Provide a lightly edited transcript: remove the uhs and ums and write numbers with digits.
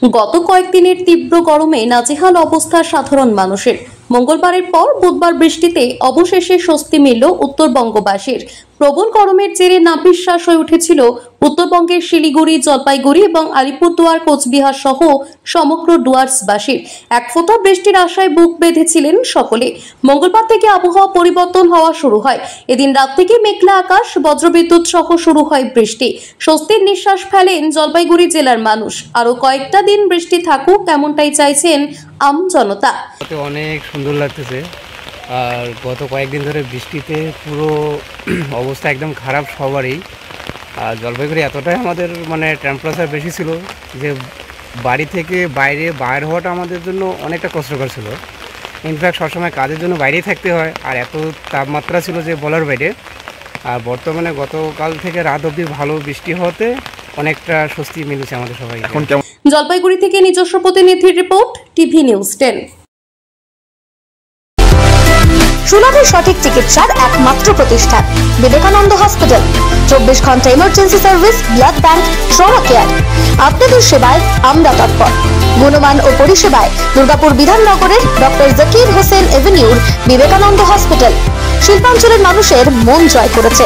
গত কয়েকদিনের তীব্র গরমে নাজেহাল অবস্থা সাধারণ মানুষের। মঙ্গলবারের পর বুধবার বৃষ্টিতে অবশেষে স্বস্তি মিলল উত্তরবঙ্গবাসীর। প্রবল গরমের জেরে নাভিশ্বাস হয়ে উঠেছিল উত্তরবঙ্গের শিলিগুড়ি, জলপাইগুড়ি এবং আলিপুরদুয়ার, কোচবিহার সহ সমগ্র ডুয়ার্সবাসীর। এক ফোঁটা বৃষ্টির আশায় বুক বেঁধেছিলেন সকলে। মঙ্গলবার থেকে আবহাওয়া পরিবর্তন হওয়া শুরু হয়। এদিন রাত থেকে মেঘলা আকাশ, বজ্রবিদ্যুৎ সহ শুরু হয় বৃষ্টি। স্বস্তির নিঃশ্বাস ফেলেন জলপাইগুড়ি জেলার মানুষ। আরো কয়েকটা দিন বৃষ্টি থাকুক এমনটাই চাইছেন আম জনতা। অনেক সুন্দর লাগতেছে। আর গত কয়েকদিন ধরে বৃষ্টিতে পুরো অবস্থা একদম খারাপ সবারই। আর জলপাইগুড়ি এতটাই আমাদের টেম্পারেচার বেশি ছিল যে বাড়ি থেকে বাইর হওয়াটা আমাদের জন্য অনেকটা কষ্টকর ছিল। ইনফ্যাক্ট সবসময় কাজের জন্য বাইরেই থাকতে হয়, আর এত তাপমাত্রা ছিল যে বলার বাইরে। আর বর্তমানে গতকাল থেকে রাত অবধি ভালো বৃষ্টি হতে অনেকটা স্বস্তি মিলেছে আমাদের সবাই। জলপাইগুড়ি থেকে নিজস্ব প্রতিনিধির রিপোর্ট, টিভি নিউজ 10। সুলভে সঠিক চিকিৎসার একমাত্র প্রতিষ্ঠান বিবেকানন্দ হসপিটাল। 24 ঘন্টা emergency service, blood bank, trauma care. আপনাদের সেবায় আমরা তৎপর। গুণমান ও পরিষেবায় দুর্গাপুর বিধাননগরের ডক্টর জাকির হোসেন এভিনিউর বিবেকানন্দ হসপিটাল শিল্পাঞ্চলের মানুষের মন জয় করেছে।